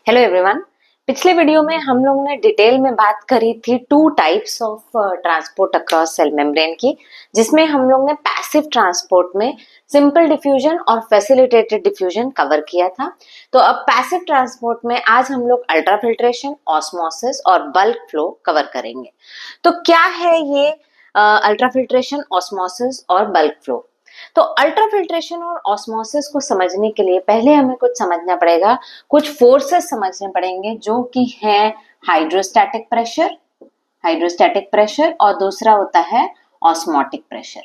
Hello everyone. पिछले video में हम लोग ने डिटेल में बात करी थी two types of transport across cell membrane की, जिसमें हम लोग ने पैसिव ट्रांसपोर्ट में सिंपल डिफ्यूजन और फैसिलिटेटेड डिफ्यूजन कवर किया था। तो अब पैसिव ट्रांसपोर्ट में आज हम लोग अल्ट्राफिल्ट्रेशन, ऑस्मोसिस और बल्क फ्लो कवर करेंगे। तो क्या है ये अल्ट्राफिल्ट्रेशन, ऑस्मोसिस और बल्क फ्लो? तो अल्ट्राफिल्ट्रेशन और ऑस्मोसिस को समझने के लिए पहले हमें कुछ समझना पड़ेगा, कुछ फोर्सेस समझने पड़ेंगे जो कि है हाइड्रोस्टैटिक प्रेशर और दूसरा होता है ऑस्मोटिक प्रेशर।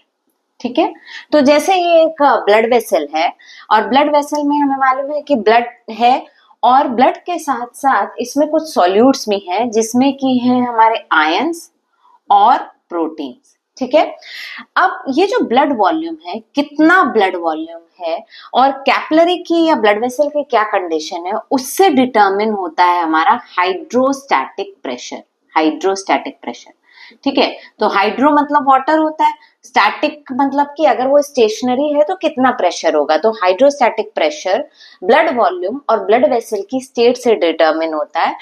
ठीक है, तो जैसे ये एक ब्लड वेसल है और ब्लड वेसल में हमें मालूम है कि ब्लड है और ब्लड के साथ साथ इसमें कुछ सॉल्यूट्स भी हैं जिसमें कि है हमारे आयंस और प्रोटीन्स। ठीक है, अब ये जो ब्लड वॉल्यूम है, कितना ब्लड वॉल्यूम है और कैपिलरी की या ब्लड वेसल की क्या कंडीशन है, उससे डिटरमिन होता है हमारा हाइड्रोस्टैटिक प्रेशर। ठीक है, तो हाइड्रो मतलब वाटर होता है, स्टैटिक मतलब कि अगर वो स्टेशनरी है तो कितना प्रेशर होगा। तो हाइड्रोस्टैटिक प्रेशर ब्लड वॉल्यूम और ब्लड वेसल की स्टेट से डिटरमिन होता है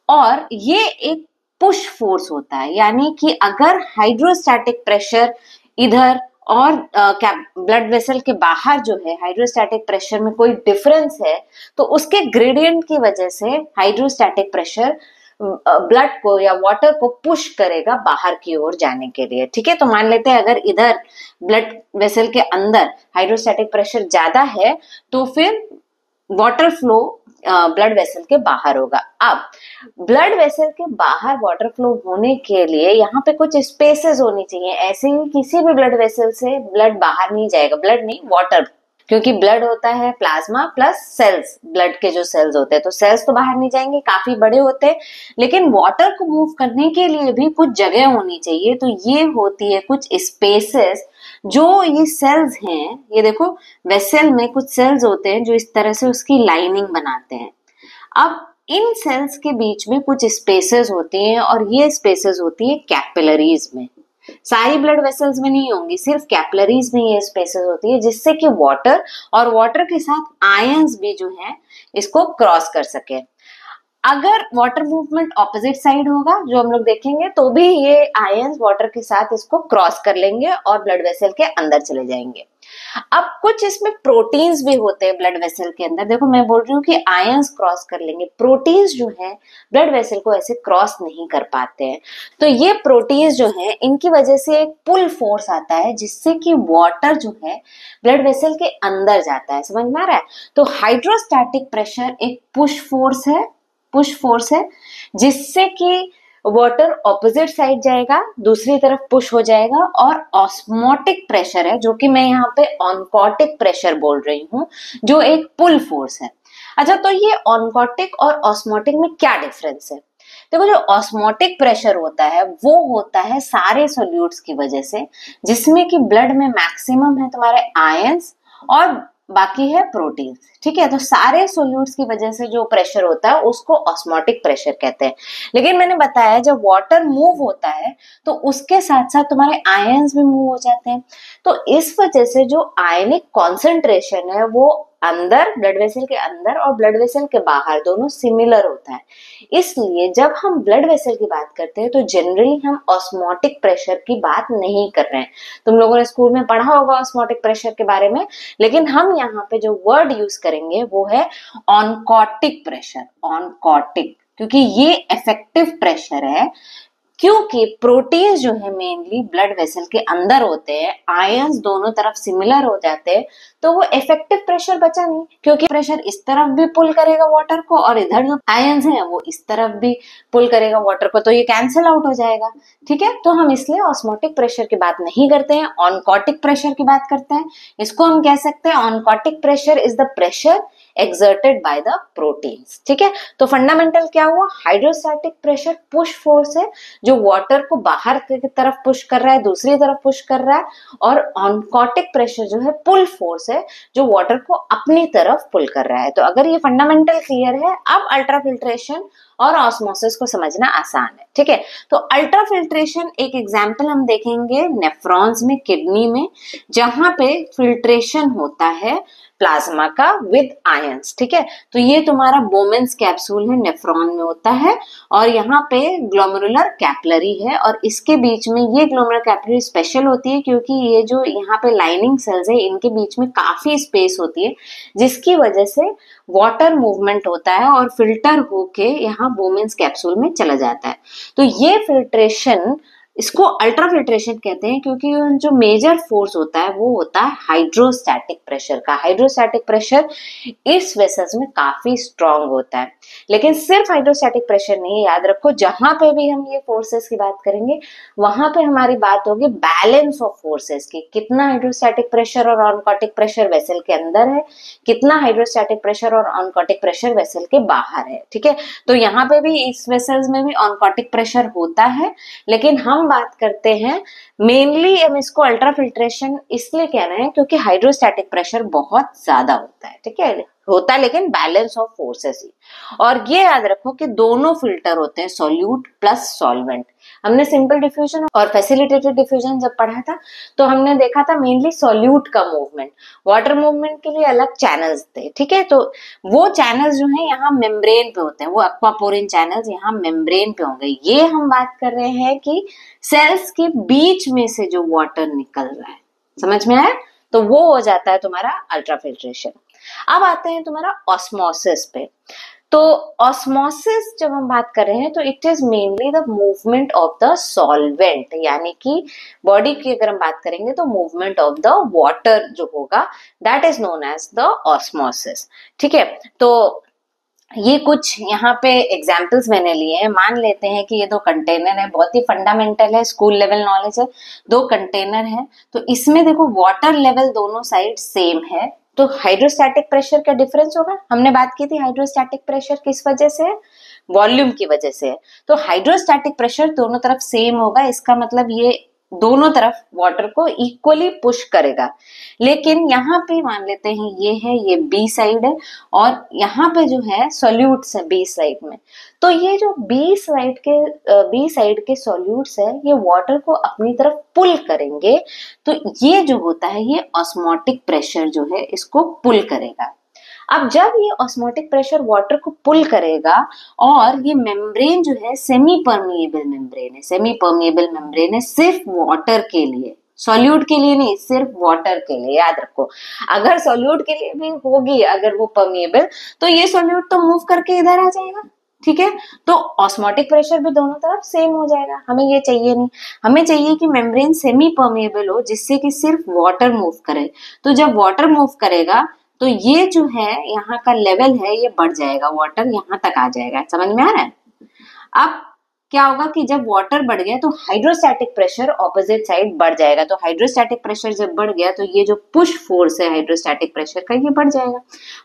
और ये एक पुश फोर्स होता है, यानी कि अगर हाइड्रोस्टैटिक प्रेशर इधर और ब्लड वेसल के बाहर जो है हाइड्रोस्टैटिक प्रेशर में कोई डिफरेंस है तो उसके ग्रेडियंट की वजह से हाइड्रोस्टैटिक प्रेशर ब्लड को या वाटर को पुश करेगा बाहर की ओर जाने के लिए। ठीक है, तो मान लेते हैं अगर इधर ब्लड वेसल के अंदर हाइड्रोस्टैटिक प्रेशर ज्यादा है तो फिर वाटर फ्लो ब्लड वेसल के बाहर होगा। अब ब्लड वेसल के बाहर वाटर फ्लो होने के लिए यहाँ पे कुछ स्पेसेस होनी चाहिए। ऐसे ही किसी भी ब्लड वेसल से ब्लड बाहर नहीं जाएगा, ब्लड नहीं वाटर, क्योंकि ब्लड होता है प्लाज्मा प्लस सेल्स, ब्लड के जो सेल्स होते हैं तो सेल्स तो बाहर नहीं जाएंगे, काफी बड़े होते हैं, लेकिन वाटर को मूव करने के लिए भी कुछ जगह होनी चाहिए। तो ये होती है कुछ स्पेसेस जो ये सेल्स हैं, ये देखो वेसल में कुछ सेल्स होते हैं जो इस तरह से उसकी लाइनिंग बनाते हैं। अब इन सेल्स के बीच में कुछ स्पेसेस होती हैं और ये स्पेसेस होती है कैपिलरीज में। सारी ब्लड वेसल्स में नहीं होंगी, सिर्फ कैपिलरीज में ये स्पेसेस होती है जिससे कि वाटर और वाटर के साथ आयंस भी जो है इसको क्रॉस कर सके। अगर वाटर मूवमेंट ऑपोजिट साइड होगा जो हम लोग देखेंगे तो भी ये आयंस वाटर के साथ इसको क्रॉस कर लेंगे और ब्लड वेसल के अंदर चले जाएंगे। अब कुछ इसमें प्रोटीन्स भी होते हैं ब्लड वेसल के अंदर। देखो मैं बोल रही हूँ कि आयंस क्रॉस कर लेंगे, प्रोटीन्स जो है ब्लड वेसल को ऐसे क्रॉस नहीं कर पाते हैं। तो ये प्रोटीन्स जो है इनकी वजह से एक पुल फोर्स आता है जिससे कि वाटर जो है ब्लड वेसल के अंदर जाता है। समझ में आ रहा है? तो हाइड्रोस्टैटिक प्रेशर एक पुश फोर्स है जिससे कि वाटर ऑपोजिट साइड जाएगा, दूसरी तरफ पुश हो जाएगा। और ऑस्मोटिक प्रेशर है जो कि मैं यहाँ पे ऑनकोटिक प्रेशर बोल रही हूँ, जो एक पुल फोर्स है। अच्छा, तो ये ऑनकोटिक और ऑस्मोटिक में क्या डिफरेंस है? देखो, जो ऑस्मोटिक प्रेशर होता है वो होता है सारे सोल्यूट्स की वजह से, जिसमें कि ब्लड में मैक्सिमम है तुम्हारे आयंस और बाकी है प्रोटीन्स। ठीक है, तो सारे सोल्यूट्स की वजह से जो प्रेशर होता है उसको ऑस्मोटिक प्रेशर कहते हैं। लेकिन मैंने बताया जब वाटर मूव होता है तो उसके साथ साथ तुम्हारे आयंस भी मूव हो जाते हैं। तो इस वजह से जो आयनिक कॉन्सेंट्रेशन है वो अंदर ब्लड वेसल के अंदर और ब्लड वेसल के बाहर दोनों सिमिलर होता है। इसलिए जब हम ब्लड वेसल की बात करते हैं तो जनरली हम ऑस्मोटिक प्रेशर की बात नहीं कर रहे हैं। तुम लोगों ने स्कूल में पढ़ा होगा ऑस्मोटिक प्रेशर के बारे में, लेकिन हम यहाँ पे जो वर्ड यूज करेंगे वो है ऑनकोटिक प्रेशर। ऑनकोटिक क्योंकि ये इफेक्टिव प्रेशर है, क्योंकि प्रोटीन्स जो है मेनली ब्लड वेसल के अंदर होते हैं, आयंस दोनों तरफ सिमिलर हो जाते हैं, तो वो इफेक्टिव प्रेशर बचा नहीं, क्योंकि प्रेशर इस तरफ भी पुल करेगा वाटर को और इधर जो आयंस हैं वो इस तरफ भी पुल करेगा वाटर को, तो ये कैंसिल आउट हो जाएगा। ठीक है, तो हम इसलिए ऑस्मोटिक प्रेशर की बात नहीं करते हैं, ऑनकोटिक प्रेशर की बात करते हैं। इसको हम कह सकते हैं oncotic pressure is the pressure exerted by the proteins। ठीक है, तो फंडामेंटल क्या हुआ? हाइड्रोस्टैटिक प्रेशर पुश फोर्स है जो वाटर को बाहर की तरफ पुश कर रहा है, दूसरी तरफ पुश कर रहा है, और ऑनकोटिक प्रेशर जो है पुल फोर्स है जो वाटर को अपनी तरफ पुल कर रहा है। तो अगर ये फंडामेंटल क्लियर है, अब अल्ट्राफिल्ट्रेशन और ऑस्मोसिस को समझना आसान है। ठीक है, तो अल्ट्राफिल्ट्रेशन एक एग्जाम्पल हम देखेंगे नेफ्रॉन्स में, किडनी में, जहां पे फिल्ट्रेशन होता है प्लाज्मा का विद आयंस, ठीक है। तो ये तुम्हारा बोमेंस कैप्सूल है, नेफ्रॉन में होता है, और यहाँ पे ग्लोमेरुलर कैपिलरी है, और इसके बीच में ये ग्लोमेरुलर कैपिलरी स्पेशल होती है क्योंकि ये जो यहाँ पे लाइनिंग सेल्स है इनके बीच में काफी स्पेस होती है, जिसकी वजह से वाटर मूवमेंट होता है और फिल्टर होके यहाँ बोमेंस कैप्सूल में चला जाता है। तो ये फिल्ट्रेशन, इसको अल्ट्राफिल्ट्रेशन कहते हैं क्योंकि जो मेजर फोर्स होता है वो होता है हाइड्रोस्टैटिक प्रेशर का। हाइड्रोस्टैटिक प्रेशर इस वेसल्स में काफी स्ट्रांग होता है। लेकिन सिर्फ हाइड्रोस्टैटिक प्रेशर नहीं, याद रखो जहां पे भी हम ये फोर्सेस की बात करेंगे वहां पे हमारी बात होगी बैलेंस ऑफ फोर्सेस की। कितना हाइड्रोस्टैटिक प्रेशर और ऑनकोटिक प्रेशर वेसल के अंदर है, कितना हाइड्रोस्टैटिक प्रेशर और ऑनकोटिक प्रेशर वेसल के बाहर है, ठीक है। तो यहाँ पे भी इस वेसल्स में भी ऑनकोटिक प्रेशर होता है, लेकिन हम बात करते हैं मेनली, हम इसको अल्ट्राफिल्ट्रेशन इसलिए कह रहे हैं क्योंकि हाइड्रोस्टैटिक प्रेशर बहुत ज्यादा होता है, ठीक है, होता है लेकिन बैलेंस ऑफ फोर्सेस ही। और ये याद रखो कि दोनों फिल्टर होते हैं, सॉल्यूट प्लस सॉल्वेंट। हमने सिंपल डिफ्यूजन और फैसिलिटेटेड डिफ्यूजन जब पढ़ा था तो हमने देखा था मेनली सॉल्यूट का मूवमेंट, वाटर मूवमेंट के लिए अलग चैनल्स थे, ठीक है। तो वो चैनल्स जो है यहाँ मेम्ब्रेन पे होते हैं, वो एक्वापोरिन चैनल्स यहाँ मेम्ब्रेन पे होंगे। ये हम बात कर रहे हैं कि सेल्स के बीच में से जो वाटर निकल रहा है, समझ में आया, तो वो हो जाता है तुम्हारा अल्ट्राफिल्ट्रेशन। अब आते हैं तुम्हारा ऑस्मोसिस पे। तो ऑस्मोसिस जब हम बात कर रहे हैं तो it is mainly the movement of the solvent, यानी कि बॉडी की अगर हम बात करेंगे तो मूवमेंट ऑफ द वाटर जो होगा that is known as the osmosis, ठीक है। तो ये कुछ यहाँ पे एग्जाम्पल्स मैंने लिए हैं। मान लेते हैं कि ये दो कंटेनर है, बहुत ही फंडामेंटल है, स्कूल लेवल नॉलेज है। दो कंटेनर है तो इसमें देखो वाटर लेवल दोनों साइड सेम है, तो हाइड्रोस्टैटिक प्रेशर का डिफरेंस होगा। हमने बात की थी हाइड्रोस्टैटिक प्रेशर किस वजह से है, वॉल्यूम की वजह से है। तो हाइड्रोस्टैटिक प्रेशर दोनों तरफ सेम होगा, इसका मतलब ये दोनों तरफ वाटर को इक्वली पुश करेगा। लेकिन यहाँ पे मान लेते हैं ये है, ये बी साइड है और यहाँ पे जो है सॉल्यूट्स है बी साइड में। तो ये जो बी साइड के सॉल्यूट्स है ये वाटर को अपनी तरफ पुल करेंगे, तो ये जो होता है ये ऑस्मोटिक प्रेशर जो है इसको पुल करेगा। अब जब ये ऑस्मोटिक प्रेशर वाटर को पुल करेगा और ये मेम्ब्रेन जो है सेमी परमिएबल मेम्ब्रेन है, सेमी परमिएबल मेम्ब्रेन है सिर्फ वाटर के लिए, सॉल्यूट के लिए नहीं, सिर्फ वाटर के लिए। याद रखो अगर सॉल्यूट के लिए भी होगी अगर वो परमिएबल तो ये सॉल्यूट तो मूव करके इधर आ जाएगा, ठीक है। तो ऑस्मोटिक प्रेशर भी दोनों तरफ सेम हो जाएगा। हमें ये चाहिए नहीं, हमें चाहिए कि मेम्ब्रेन सेमी परमिएबल हो जिससे कि सिर्फ वाटर मूव करे। तो जब वाटर मूव करेगा तो ये जो है यहाँ का लेवल है ये बढ़ जाएगा, वाटर यहाँ तक आ जाएगा, समझ में आ रहा है। अब क्या होगा कि जब वाटर बढ़ गया तो हाइड्रोस्टैटिक प्रेशर ऑपोजिट साइड बढ़ जाएगा। तो हाइड्रोस्टैटिक प्रेशर जब बढ़ गया तो ये जो पुश फोर्स है हाइड्रोस्टैटिक प्रेशर का ये बढ़ जाएगा,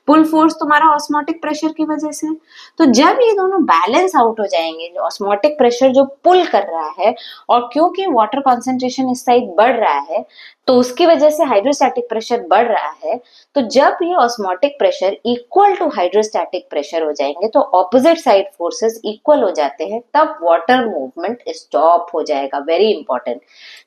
पुल फोर्स तुम्हारा ऑस्मोटिक प्रेशर की वजह से। तो जब ये दोनों बैलेंस आउट हो जाएंगे, जो ऑस्मोटिक प्रेशर जो पुल कर रहा है और क्योंकि वाटर कॉन्सेंट्रेशन इस साइड बढ़ रहा है तो उसकी वजह से हाइड्रोस्टैटिक प्रेशर बढ़ रहा है, तो जब ये osmotic pressure equal to hydrostatic pressure हो जाएंगे तो ऑपोजिट साइड फोर्सेस इक्वल हो जाते हैं, तब वाटर मूवमेंट स्टॉप हो जाएगा। Very important.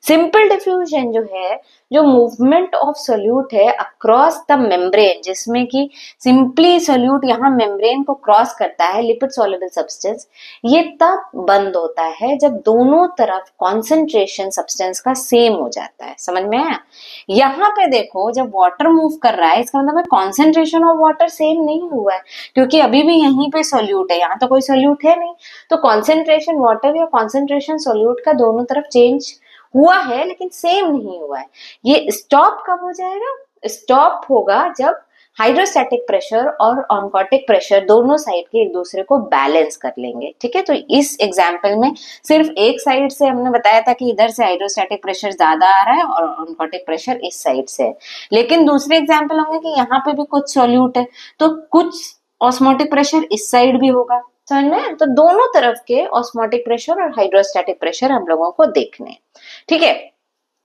सिंपल डिफ्यूजन जो है, जो मूवमेंट ऑफ सोल्यूट है अक्रॉस द मेम्ब्रेन, जिसमें कि सिंपली सोल्यूट यहाँ मेम्ब्रेन को क्रॉस करता है, लिपिड सॉल्युबल सब्सटेंस, ये तब बंद होता है जब दोनों तरफ कॉन्सेंट्रेशन सब्सटेंस का सेम हो जाता है। समझ में आया। यहाँ पे देखो जब वाटर मूव कर रहा है इसका मतलब कॉन्सेंट्रेशन ऑफ वाटर सेम नहीं हुआ है, क्योंकि अभी भी यहीं पे सोल्यूट है, यहाँ तो कोई सोल्यूट है नहीं। तो कॉन्सेंट्रेशन वाटर या कॉन्सेंट्रेशन सोल्यूट का दोनों तरफ चेंज हुआ है लेकिन सेम नहीं हुआ है। ये स्टॉप कब हो जाएगा, स्टॉप होगा जब हाइड्रोस्टैटिक प्रेशर और ऑनकोटिक प्रेशर दोनों साइड के एक दूसरे को बैलेंस कर लेंगे, ठीक है। तो इस एग्जाम्पल में सिर्फ एक साइड से हमने बताया था कि इधर से हाइड्रोस्टैटिक प्रेशर ज्यादा आ रहा है और ऑनकोटिक प्रेशर इस साइड से है, लेकिन दूसरे एग्जाम्पल होंगे कि यहाँ पे भी कुछ सॉल्यूट है तो कुछ ऑस्मोटिक प्रेशर इस साइड भी होगा, समझ में। तो दोनों तरफ के ऑस्मोटिक प्रेशर और हाइड्रोस्टैटिक प्रेशर हम लोगों को देखने, ठीक है।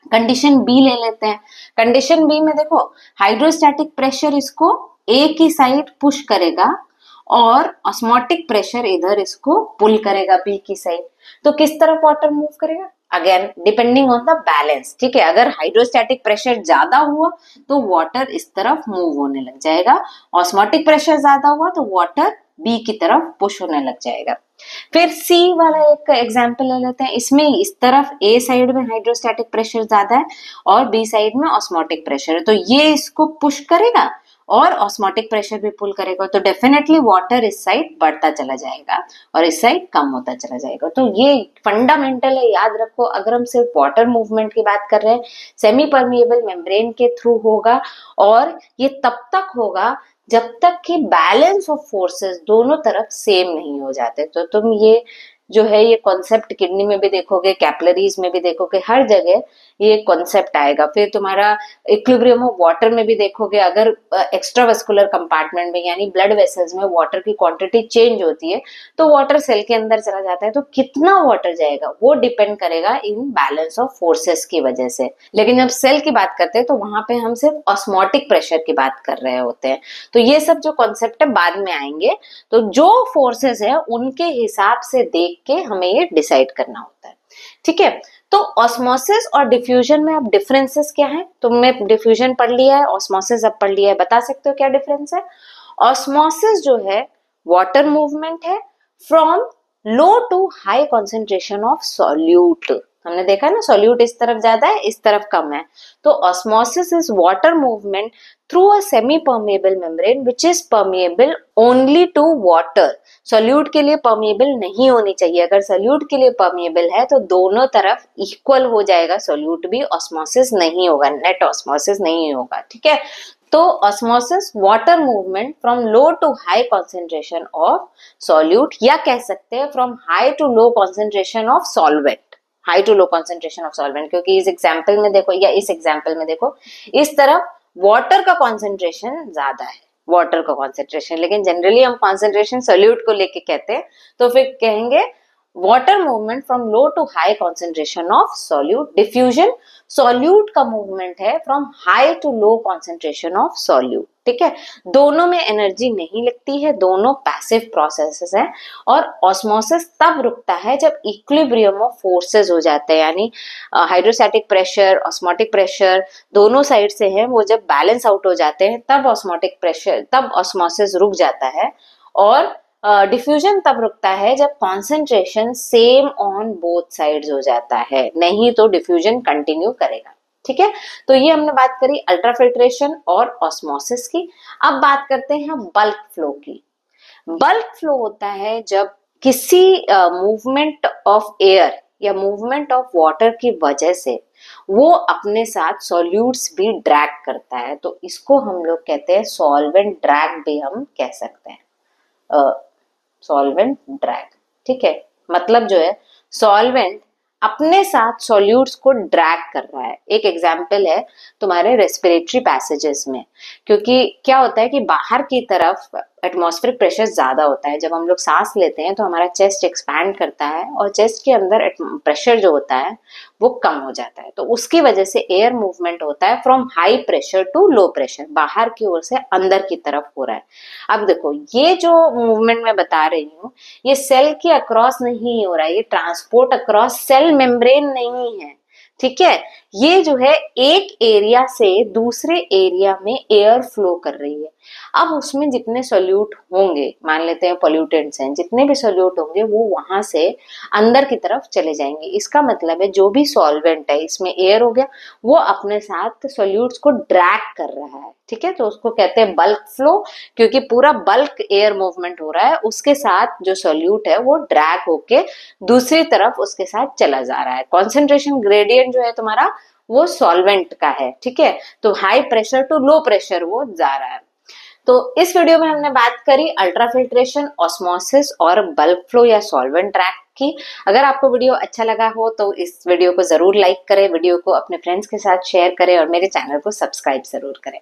कंडीशन बी ले लेते हैं। कंडीशन बी में देखो हाइड्रोस्टैटिक प्रेशर इसको एक ही साइड पुश करेगा और ऑस्मोटिक प्रेशर इधर इसको पुल करेगा बी की साइड। तो किस तरफ वाटर मूव करेगा, again depending on the balance, ठीक है। अगर हाइड्रोस्टैटिक प्रेशर ज्यादा हुआ तो वाटर इस तरफ मूव होने लग जाएगा, ऑस्मोटिक प्रेशर ज्यादा हुआ तो वाटर बी की तरफ पुश होने लग जाएगा। फिर सी वाला एक एग्जांपल ले लेते हैं। इसमें इस तरफ ए साइड में हाइड्रोस्टैटिक प्रेशर ज्यादा है और बी साइड में ऑस्मोटिक प्रेशर है, तो ये इसको पुश करेगा और ऑस्मोटिक प्रेशर भी पुल करेगा, तो डेफिनेटली वाटर इस साइड बढ़ता चला जाएगा और इस साइड कम होता चला जाएगा। तो ये फंडामेंटल है, याद रखो। अगर हम सिर्फ वाटर मूवमेंट की बात कर रहे हैं, सेमी परमिएबल मेम्ब्रेन के थ्रू होगा और ये तब तक होगा जब तक कि बैलेंस ऑफ फोर्सेस दोनों तरफ सेम नहीं हो जाते। तो तुम ये जो है ये कॉन्सेप्ट किडनी में भी देखोगे, कैपिलरीज में भी देखोगे, हर जगह ये कॉन्सेप्ट आएगा। फिर तुम्हारा इक्विलिब्रियम ऑफ वाटर में भी देखोगे, अगर एक्स्ट्रावेस्कुलर कंपार्टमेंट में यानी ब्लड वेसल्स में वाटर की क्वांटिटी चेंज होती है तो वाटर सेल के अंदर चला जाता है, तो कितना वाटर जाएगा वो डिपेंड करेगा इन बैलेंस ऑफ फोर्सेस की वजह से। लेकिन जब सेल की बात करते हैं तो वहां पे हम सिर्फ ऑस्मोटिक प्रेशर की बात कर रहे होते हैं। तो ये सब जो कॉन्सेप्ट है बाद में आएंगे, तो जो फोर्सेस है उनके हिसाब से देख के हमें ये डिसाइड करना होता है, ठीक है। तो ऑस्मोसिस और डिफ्यूजन में अब डिफरेंसेस क्या है? तुमने डिफ्यूजन पढ़ लिया है, ऑस्मोसिस अब पढ़ लिया है, बता सकते हो क्या डिफरेंस है? ऑस्मोसिस जो है वाटर मूवमेंट है from low to high concentration of solute. हमने देखा है ना, सॉल्यूट इस तरफ ज्यादा है, इस तरफ कम है। तो osmosis is water movement through a semi permeable membrane which is permeable only to water. Solute के लिए परमिएबल नहीं होनी चाहिए। अगर सॉल्यूट के लिए परमिएबल है तो दोनों तरफ इक्वल हो जाएगा, सॉल्यूट भी, ऑस्मोसिस नहीं होगा, नेट ऑस्मोसिस नहीं होगा, ठीक है। तो osmosis water movement from low to high concentration of solute, या कह सकते हैं from high to low concentration of solvent. High to low concentration of solvent, क्योंकि इस एग्जाम्पल में देखो या इस एग्जाम्पल में देखो, इस तरफ वाटर का कॉन्सेंट्रेशन ज्यादा है, वाटर का कॉन्सेंट्रेशन, लेकिन जनरली हम कॉन्सेंट्रेशन सॉल्यूट को लेके कहते हैं, तो फिर कहेंगे water movement from low to high concentration of solute. Diffusion solute का मूवमेंट है from high to low concentration of solute, ठीक है। दोनों में एनर्जी नहीं लगती है, दोनों पैसिव प्रोसेसेस हैं। और ऑस्मोसिस तब रुकता है जब इक्विलिब्रियम ऑफ फोर्सेस हो जाते हैं, यानी हाइड्रोस्टैटिक प्रेशर, ऑस्मोटिक प्रेशर दोनों साइड से हैं, वो जब बैलेंस आउट हो जाते हैं तब ऑस्मोटिक प्रेशर, तब ऑस्मोसिस रुक जाता है। और डिफ्यूजन तब रुकता है जब concentration same on both sides हो जाता है, नहीं तो डिफ्यूजन कंटिन्यू करेगा, ठीक है। तो ये हमने बात करी अल्ट्राफिल्ट्रेशन और ऑस्मोसिस की। अब बात करते हैं बल्क फ्लो की। बल्क फ्लो होता है जब किसी मूवमेंट ऑफ एयर या मूवमेंट ऑफ वाटर की वजह से वो अपने साथ सॉल्यूट्स भी ड्रैग करता है, तो इसको हम लोग कहते हैं सॉल्वेंट ड्रैग भी हम कह सकते हैं, सॉल्वेंट ड्रैग, ठीक है। मतलब जो है सॉल्वेंट अपने साथ सॉल्यूट्स को ड्रैग कर रहा है। एक एग्जाम्पल है तुम्हारे रेस्पिरेटरी पैसेजेस में, क्योंकि क्या होता है कि बाहर की तरफ एटमॉस्फेरिक प्रेशर ज्यादा होता है। जब हम लोग सांस लेते हैं तो हमारा चेस्ट एक्सपैंड करता है और चेस्ट के अंदर प्रेशर जो होता है वो कम हो जाता है, तो उसकी वजह से एयर मूवमेंट होता है from high pressure to low pressure, बाहर की ओर से अंदर की तरफ हो रहा है। अब देखो ये जो मूवमेंट मैं बता रही हूँ ये सेल के अक्रॉस नहीं हो रहा है, ये ट्रांसपोर्ट अक्रॉस सेल मेम्ब्रेन नहीं है, ठीक है। ये जो है एक एरिया से दूसरे एरिया में एयर फ्लो कर रही है। अब उसमें जितने सोल्यूट होंगे, मान लेते हैं पोल्यूटेंट्स हैं, जितने भी सोल्यूट होंगे वो वहां से अंदर की तरफ चले जाएंगे। इसका मतलब है जो भी सॉल्वेंट है, इसमें एयर हो गया, वो अपने साथ सोल्यूट्स को ड्रैग कर रहा है, ठीक है। तो उसको कहते हैं बल्क फ्लो, क्योंकि पूरा बल्क एयर मूवमेंट हो रहा है, उसके साथ जो सोल्यूट है वो ड्रैग होके दूसरी तरफ उसके साथ चला जा रहा है। कॉन्सेंट्रेशन ग्रेडियंट जो है तुम्हारा वो सॉल्वेंट का है, ठीक है। तो high pressure to low pressure वो जा रहा है। तो इस वीडियो में हमने बात करी अल्ट्राफिल्ट्रेशन, ऑस्मोसिस और बल्क फ्लो या सॉल्वेंट ड्रैग की। अगर आपको वीडियो अच्छा लगा हो तो इस वीडियो को जरूर लाइक करें, वीडियो को अपने फ्रेंड्स के साथ शेयर करें और मेरे चैनल को सब्सक्राइब जरूर करें।